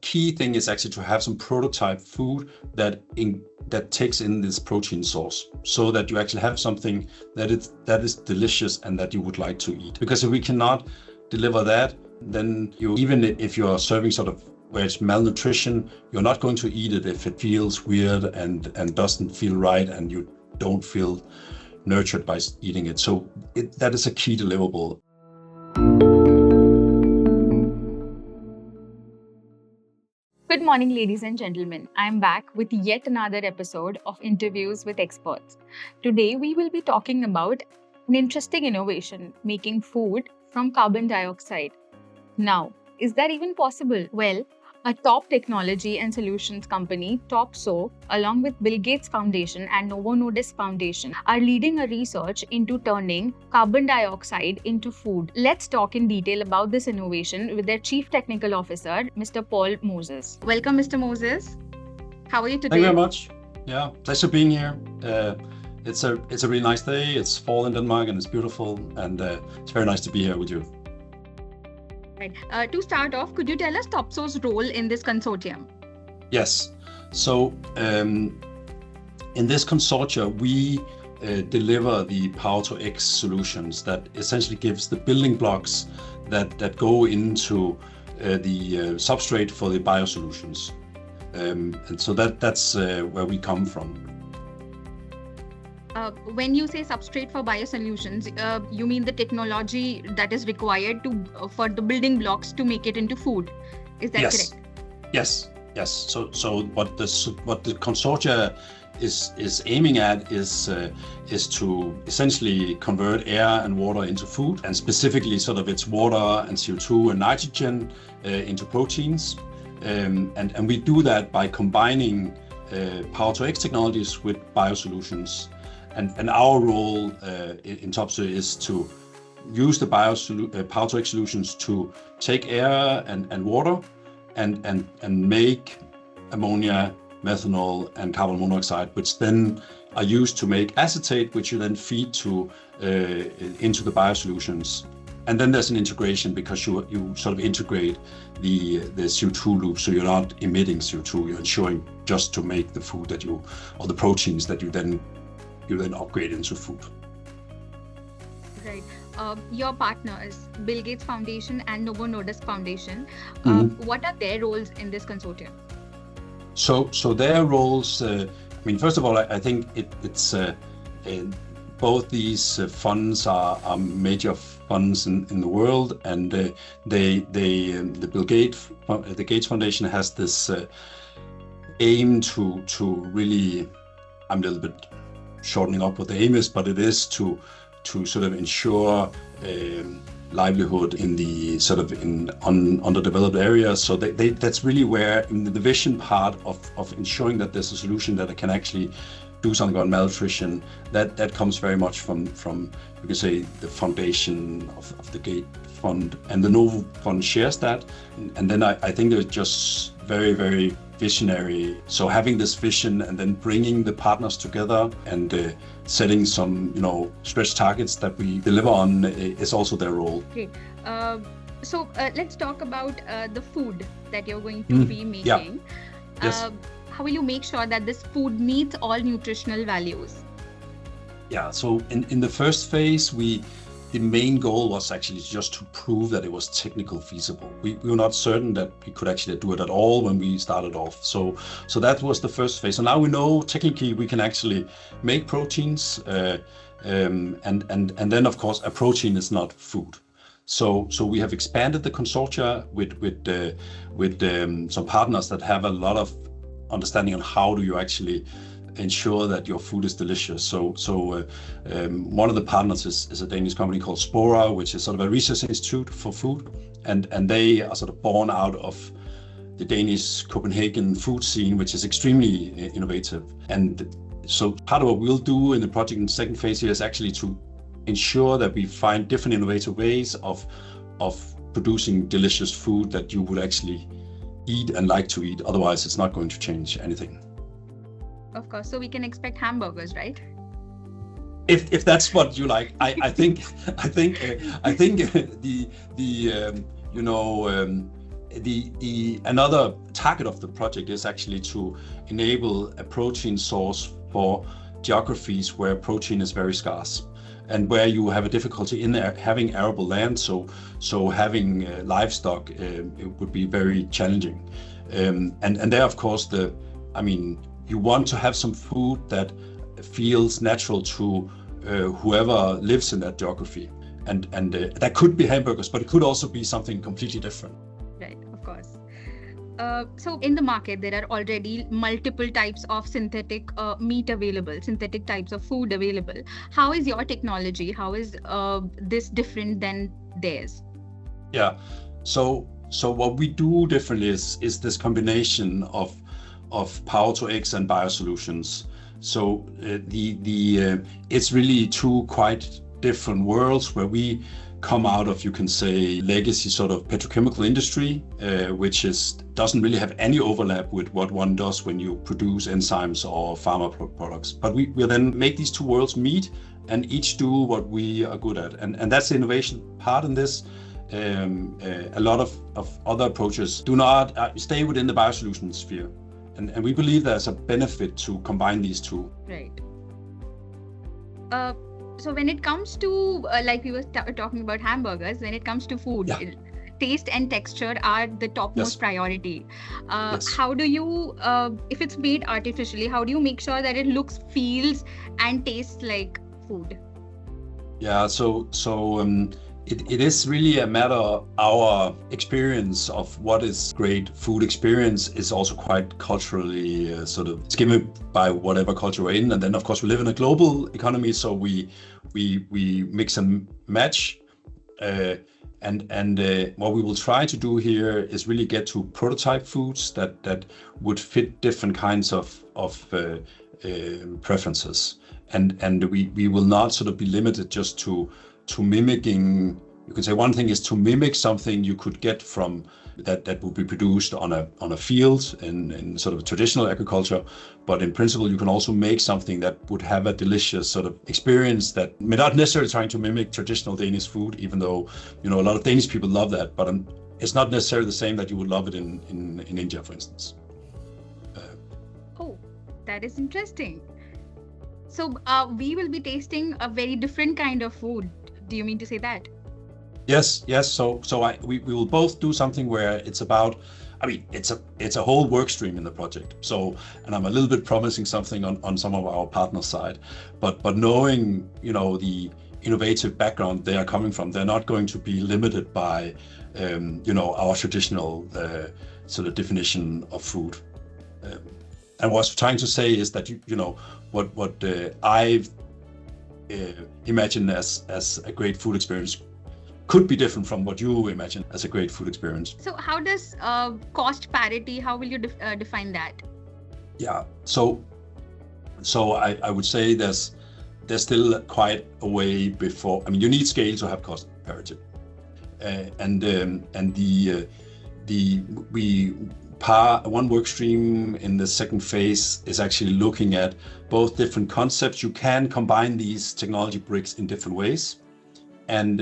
key thing is actually to have some prototype food that takes in this protein source, so that you actually have something that is delicious and that you would like to eat. Because if we cannot deliver that, then even if you're serving sort of where it's malnutrition, you're not going to eat it if it feels weird and doesn't feel right and you don't feel nurtured by eating it. So that is a key deliverable. Good morning, ladies and gentlemen. I'm back with yet another episode of Interviews with Experts. Today, we will be talking about an interesting innovation, making food from carbon dioxide. Now, is that even possible? Well, a top technology and solutions company, Topsoe, along with Bill Gates Foundation and Novo Nordisk Foundation, are leading a research into turning carbon dioxide into food. Let's talk in detail about this innovation with their Chief Technical Officer, Mr. Paul Moses. Welcome, Mr. Moses. How are you today? Thank you very much. Yeah, pleasure being here. It's a really nice day. It's fall in Denmark and it's beautiful, and it's very nice to be here with you. Right. To start off, could you tell us Topsoe's role in this consortium? Yes. So in this consortia, we deliver the Power to X solutions that essentially gives the building blocks that go into the substrate for the biosolutions. And so that's where we come from. When you say substrate for biosolutions, you mean the technology that is required for the building blocks to make it into food. Is that correct? Yes. So what the consortia is aiming at is to essentially convert air and water into food, and specifically sort of it's water and CO2 and nitrogen into proteins, and we do that by combining Power to X technologies with biosolutions. And our role in Topsoe is to use the Power to X solutions to take air and water and make ammonia, methanol, and carbon monoxide, which then are used to make acetate, which you then feed into the biosolutions. And then there's an integration, because you sort of integrate the CO2 loop, so you're not emitting CO2. You're ensuring just to make the food or the proteins that you then upgrade into food. Right. Your partners, Bill Gates Foundation and Novo Nordisk Foundation, what are their roles in this consortium? So their roles, first of all, I think it's both these funds are major funds in the world, and the Gates Foundation has this aim to really, I'm a little bit shortening up what the aim is, but it is to sort of ensure livelihood in the sort of in underdeveloped areas. So that's really where, in the vision part of ensuring that there's a solution that can actually do something about malnutrition, that comes very much from you could say the foundation of the Gates Fund, and the Novo Fund shares that, and then I think they're just very, very visionary. So having this vision and then bringing the partners together and setting some stretch targets that we deliver on is also their role. Okay. So let's talk about the food that you're going to be making. Yeah. Yes. How will you make sure that this food meets all nutritional values? Yeah, so in the first phase, the main goal was actually just to prove that it was technically feasible. We were not certain that we could actually do it at all when we started off. So that was the first phase. So now we know technically we can actually make proteins, and then of course a protein is not food. So we have expanded the consortia with some partners that have a lot of understanding on how do you actually ensure that your food is delicious. So one of the partners is a Danish company called Spora, which is sort of a research institute for food, and they are sort of born out of the Danish Copenhagen food scene, which is extremely innovative. And so part of what we'll do in the project in the second phase here is actually to ensure that we find different innovative ways of producing delicious food that you would actually eat and like to eat. Otherwise, it's not going to change anything. Of course. So we can expect hamburgers, right? If that's what you like, I think the another target of the project is actually to enable a protein source for geographies where protein is very scarce and where you have a difficulty in having arable land. So having livestock it would be very challenging. And there, of course, you want to have some food that feels natural to whoever lives in that geography. And that could be hamburgers, but it could also be something completely different. Right, of course. So in the market, there are already multiple types of synthetic meat available, synthetic types of food available. How is your technology? How is this different than theirs? Yeah. So what we do differently is this combination of power to X and biosolutions. So it's really two quite different worlds where we come out of, you can say, legacy sort of petrochemical industry, which doesn't really have any overlap with what one does when you produce enzymes or pharma products. But we will then make these two worlds meet and each do what we are good at. And that's the innovation part in this. A lot of other approaches do not stay within the biosolution sphere. And we believe there's a benefit to combine these two. Right. So when it comes to, like we were talking about hamburgers, when it comes to food, taste and texture are the topmost priority. How do you, if it's made artificially, how do you make sure that it looks, feels, and tastes like food? Yeah, so it is really a matter of our experience of what is great food experience is also quite culturally sort of given by whatever culture we're in. And then, of course, we live in a global economy, so we mix and match. And what we will try to do here is really get to prototype foods that would fit different kinds of preferences. And we will not sort of be limited just to mimicking. You can say one thing is to mimic something you could get from that would be produced on a field in sort of traditional agriculture, but in principle you can also make something that would have a delicious sort of experience that may not necessarily trying to mimic traditional Danish food, even though a lot of Danish people love that, but it's not necessarily the same that you would love it in India, for instance. Oh, that is interesting. So we will be tasting a very different kind of food. Do you mean to say that? Yes. So we will both do something where it's about, it's a whole work stream in the project. So, and I'm a little bit promising something on some of our partner side, but knowing, the innovative background they are coming from, they're not going to be limited by, our traditional sort of definition of food. And what I was trying to say is that, what I've imagined as a great food experience could be different from what you imagine as a great food experience. So how does cost parity, how will you define that? Yeah, so I would say there's still quite a way before. You need scale to have cost parity. One work stream in the second phase is actually looking at both different concepts. You can combine these technology bricks in different ways, and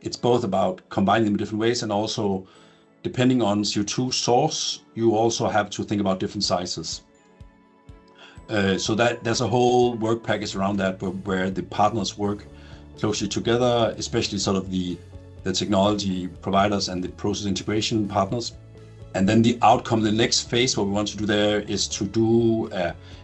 it's both about combining them in different ways, and also depending on CO2 source, you also have to think about different sizes. So that there's a whole work package around that where the partners work closely together, especially sort of the technology providers and the process integration partners. And then the outcome, the next phase, what we want to do there is to do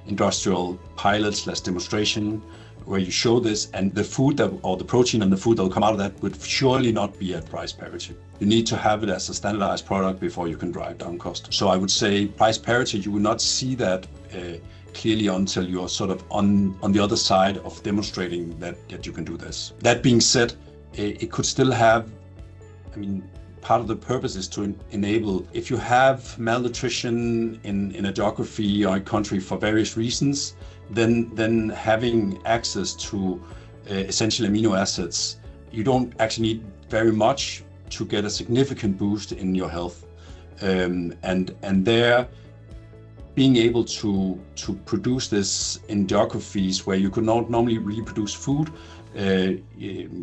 industrial pilot/demonstration where you show this, and the food or the protein and the food that will come out of that would surely not be at price parity. You need to have it as a standardized product before you can drive down cost. So I would say price parity, you will not see that clearly until you're sort of on the other side of demonstrating that you can do this. That being said, it could still have, part of the purpose is to enable, if you have malnutrition in a geography or a country for various reasons, then having access to essential amino acids, you don't actually need very much to get a significant boost in your health. And there, being able to produce this in geographies where you could not normally reproduce food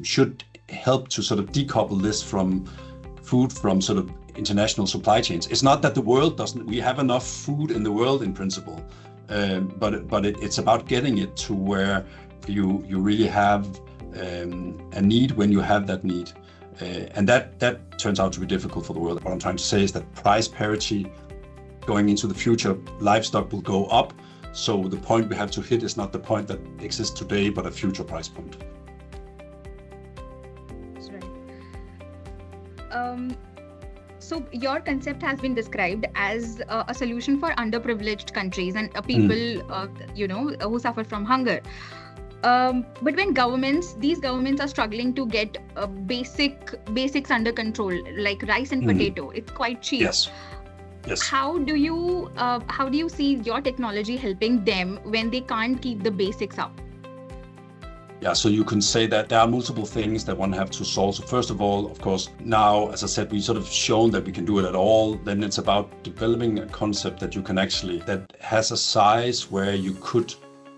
should help to sort of decouple this from food from sort of international supply chains. It's not that the world doesn't. We have enough food in the world in principle, but it's about getting it to where you really have a need when you have that need, and that turns out to be difficult for the world. What I'm trying to say is that price parity going into the future, livestock will go up. So the point we have to hit is not the point that exists today, but a future price point. That's right. So your concept has been described as a solution for underprivileged countries and people, who suffer from hunger. But when these governments are struggling to get basics under control, like rice and potato, it's quite cheap. Yes. How do you see your technology helping them when they can't keep the basics up? Yeah, so you can say that there are multiple things that one have to solve. So first of all, of course, now, as I said, we sort of shown that we can do it at all. Then it's about developing a concept that you can that has a size where you could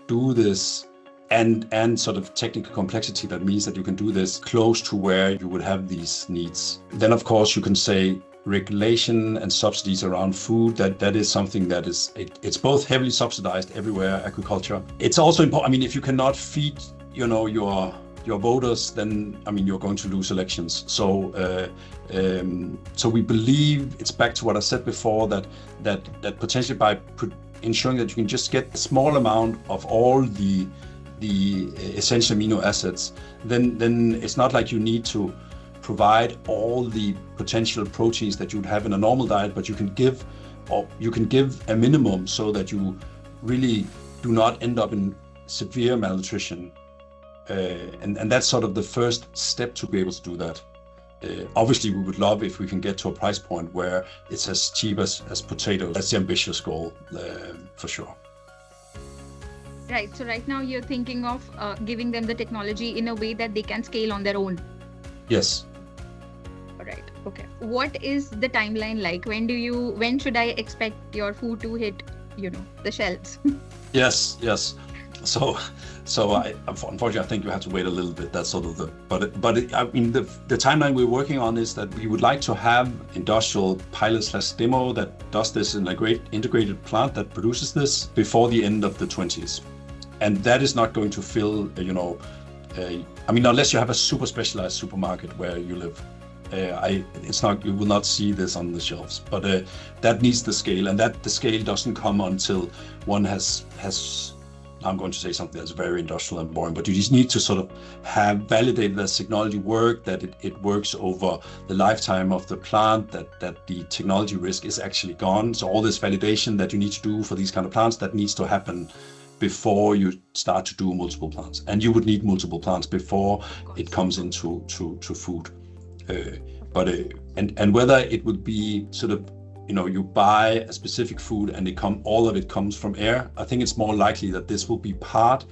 do this and sort of technical complexity that means that you can do this close to where you would have these needs. Then, of course, you can say regulation and subsidies around food, that is something that it's both heavily subsidized everywhere, agriculture. It's also important. I mean, if you cannot feed your voters, then you're going to lose elections. So we believe it's back to what I said before, that potentially by ensuring that you can just get a small amount of all the essential amino acids, then it's not like you need to provide all the potential proteins that you'd have in a normal diet, but you can give a minimum so that you really do not end up in severe malnutrition. And that's sort of the first step to be able to do that. Obviously, we would love if we can get to a price point where it's as cheap as potatoes. That's the ambitious goal, for sure. Right. So right now you're thinking of giving them the technology in a way that they can scale on their own. Yes. All right. Okay. What is the timeline like? When should I expect your food to hit, the shelves? Yes. So unfortunately, I think you have to wait a little bit. That's sort of the timeline we're working on is that we would like to have industrial pilot/demo that does this in a great integrated plant that produces this before the end of the 20s, and that is not going to fill, unless you have a super specialized supermarket where you live. You will not see this on the shelves, but that needs the scale, and that the scale doesn't come until one has. I'm going to say something that's very industrial and boring, but you just need to sort of have validated that technology work, that it works over the lifetime of the plant, that the technology risk is actually gone. So all this validation that you need to do for these kind of plants, that needs to happen before you start to do multiple plants. And you would need multiple plants before it comes into food. And whether it would be sort of, you buy a specific food and all of it comes from air, I think it's more likely that this will be part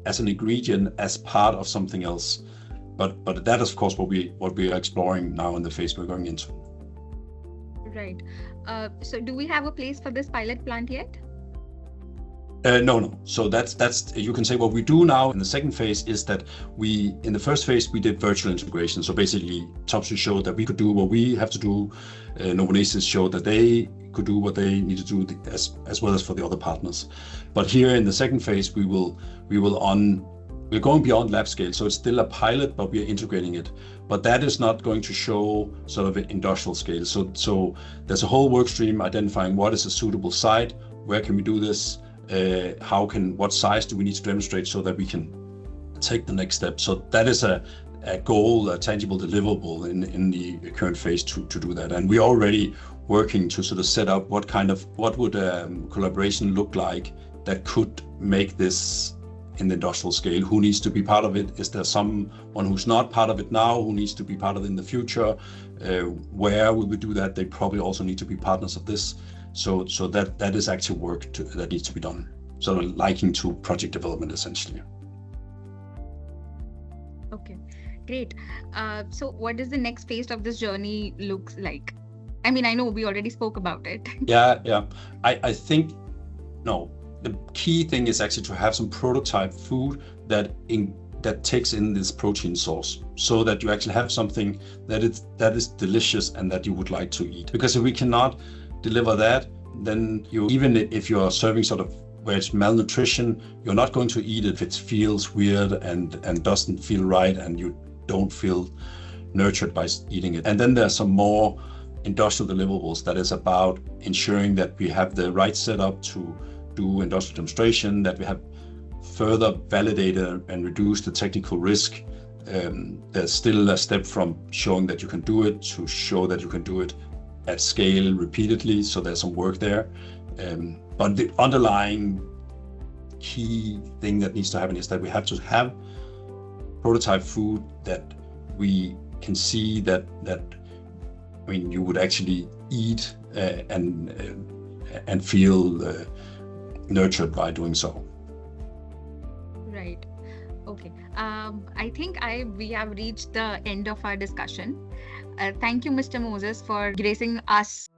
as an ingredient, as part of something else. But that is, of course, what we are exploring now in the phase we're going into. Right. So do we have a place for this pilot plant yet? No. So that's you can say what we do now in the second phase is that in the first phase we did virtual integration. So basically, Topsoe showed that we could do what we have to do. Novo Nordisk showed that they could do what they need to do as well as for the other partners. But here in the second phase, we're going beyond lab scale. So it's still a pilot, but we are integrating it. But that is not going to show sort of an industrial scale. So there's a whole work stream identifying what is a suitable site, where can we do this. What size do we need to demonstrate so that we can take the next step? So that is a goal, a tangible deliverable in the current phase to do that. And we're already working to sort of set up what would collaboration look like that could make this in the industrial scale. Who needs to be part of it? Is there someone who's not part of it now who needs to be part of it in the future? Where will we do that? They probably also need to be partners of this. So that is active work that needs to be done. Sort of liking to project development, essentially. Okay, great. So what does the next phase of this journey looks like? I mean, I know we already spoke about it. Yeah. I think, no, the key thing is actually to have some prototype food that that takes in this protein source, so that you actually have something that is delicious and that you would like to eat. Because if we cannot deliver that, then even if you're serving sort of where it's malnutrition, you're not going to eat it if it feels weird and doesn't feel right and you don't feel nurtured by eating it. And then there's some more industrial deliverables that is about ensuring that we have the right setup to do industrial demonstration, that we have further validated and reduced the technical risk. There's still a step from showing that you can do it to show that you can do it at scale repeatedly. So there's some work there. But the underlying key thing that needs to happen is that we have to have prototype food that we can see that you would actually eat and feel nurtured by doing so. Right. Okay. I think we have reached the end of our discussion. Thank you, Mr. Moses, for gracing us